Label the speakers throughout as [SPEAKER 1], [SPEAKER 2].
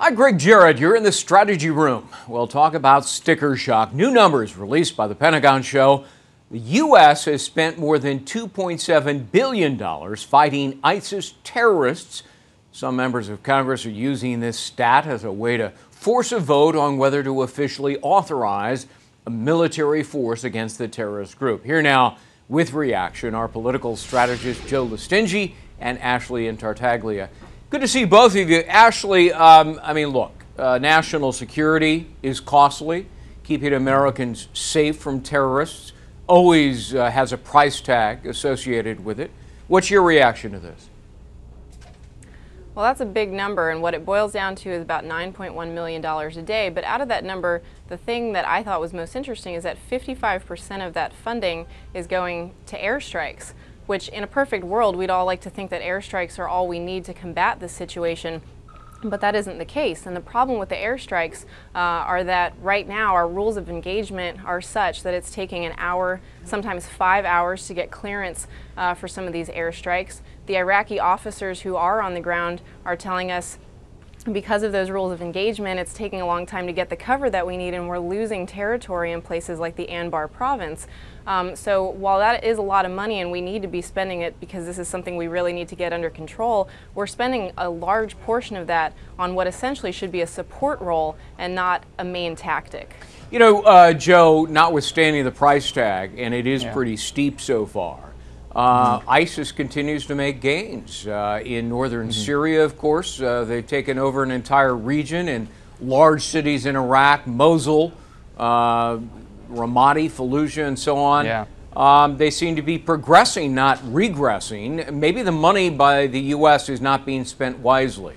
[SPEAKER 1] Hi, Greg Jarrett. You're in the strategy room. We'll talk about sticker shock. New numbers released by the Pentagon show the U.S. has spent more than $2.7 billion fighting ISIS terrorists. Some members of Congress are using this stat as a way to force a vote on whether to officially authorize a military force against the terrorist group. Here now with reaction, our political strategist Joe Lestingi and Ashley Intartaglia. Good to see both of you. Ashley, look, national security is costly. Keeping Americans safe from terrorists always has a price tag associated with it. What's your reaction to this?
[SPEAKER 2] Well, that's a big number, and what it boils down to is about $9.1 million a day. But out of that number, the thing that I thought was most interesting is that 55% of that funding is going to airstrikes, which in a perfect world, we'd all like to think that airstrikes are all we need to combat this situation. But that isn't the case. And the problem with the airstrikes are that right now our rules of engagement are such that it's taking an hour, sometimes 5 hours to get clearance for some of these airstrikes. The Iraqi officers who are on the ground are telling us because of those rules of engagement, it's taking a long time to get the cover that we need, and we're losing territory in places like the Anbar province. So while that is a lot of money and we need to be spending it because this is something we really need to get under control, we're spending a large portion of that on what essentially should be a support role and not a main tactic.
[SPEAKER 1] You know, Joe, notwithstanding the price tag, and it is pretty steep so far, ISIS continues to make gains. In northern Syria, of course, they've taken over an entire region in large cities in Iraq, Mosul, Ramadi, Fallujah, and so on. They seem to be progressing, not regressing. Maybe the money by the U.S. is not being spent wisely.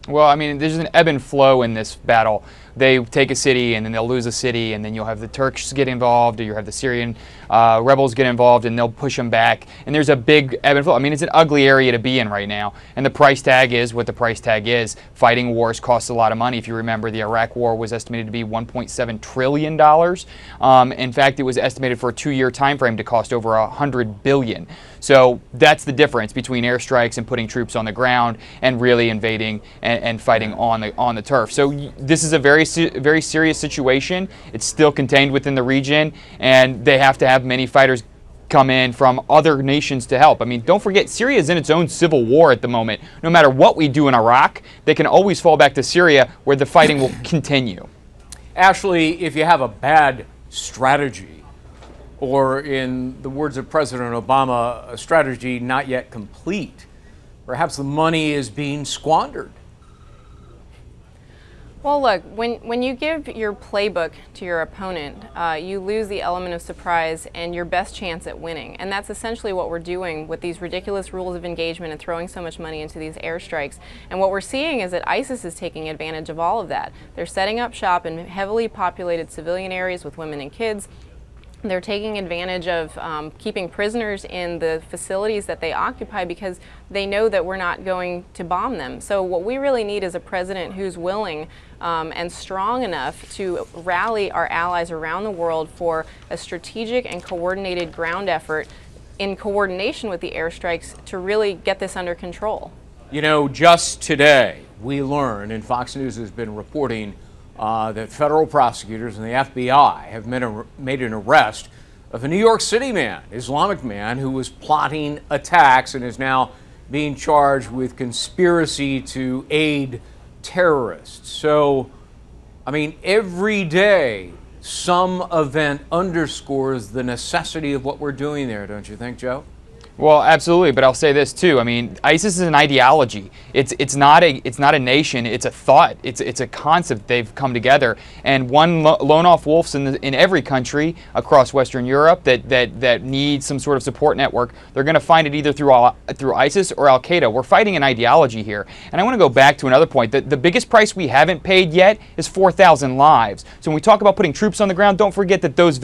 [SPEAKER 3] Well, I mean, there's an ebb and flow in this battle. They take a city and then they'll lose a city, and then you'll have the Turks get involved, or you have the Syrian rebels get involved, and they'll push them back. And there's a big ebb and flow. I mean, it's an ugly area to be in right now. And the price tag is what the price tag is. Fighting wars costs a lot of money. If you remember, the Iraq war was estimated to be $1.7 trillion. In fact, it was estimated for a 2-year time frame to cost over $100 billion. So that's the difference between airstrikes and putting troops on the ground and really invading and fighting on the turf. So this is a very serious situation. It's still contained within the region, and they have to have many fighters come in from other nations to help. I mean, don't forget, Syria is in its own civil war at the moment. No matter what we do in Iraq, they can always fall back to Syria, where the fighting will continue.
[SPEAKER 1] Ashley, if you have a bad strategy, or in the words of President Obama, a strategy not yet complete, perhaps the money is being squandered.
[SPEAKER 2] Well, look, when you give your playbook to your opponent, you lose the element of surprise and your best chance at winning. And that's essentially what we're doing with these ridiculous rules of engagement and throwing so much money into these airstrikes. And what we're seeing is that ISIS is taking advantage of all of that. They're setting up shop in heavily populated civilian areas with women and kids. They're taking advantage of keeping prisoners in the facilities that they occupy because they know that we're not going to bomb them. So what we really need is a president who's willing and strong enough to rally our allies around the world for a strategic and coordinated ground effort in coordination with the airstrikes to really get this under control.
[SPEAKER 1] You know, just today we learned, and Fox News has been reporting, that federal prosecutors and the FBI have made an arrest of a New York City man, Islamic man, who was plotting attacks and is now being charged with conspiracy to aid terrorists. So, I mean, every day some event underscores the necessity of what we're doing there, don't you think, Joe?
[SPEAKER 3] Well, absolutely, but I'll say this too. I mean, ISIS is an ideology. It's not a nation. It's a thought. It's a concept. They've come together, and one lone-off wolves in every country across Western Europe that need some sort of support network. They're going to find it either through ISIS or Al Qaeda. We're fighting an ideology here, and I want to go back to another point. The biggest price we haven't paid yet is 4,000 lives. So when we talk about putting troops on the ground, don't forget that those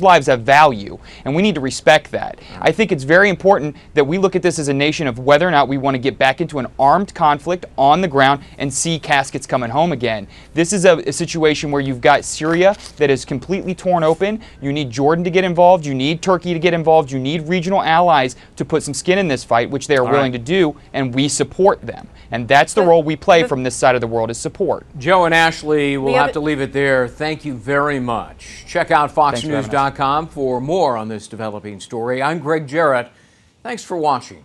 [SPEAKER 3] lives have value, and we need to respect that. I think it's very important important that we look at this as a nation of whether or not we want to get back into an armed conflict on the ground and see caskets coming home again. This is a situation where you've got Syria that is completely torn open. You need Jordan to get involved. You need Turkey to get involved. You need regional allies to put some skin in this fight, which they are willing to do, and we support them. And that's the role we play from this side of the world, is support.
[SPEAKER 1] Joe and Ashley, we'll have to leave it there. Thank you very much. Check out foxnews.com for more on this developing story. I'm Greg Jarrett. Thanks for watching.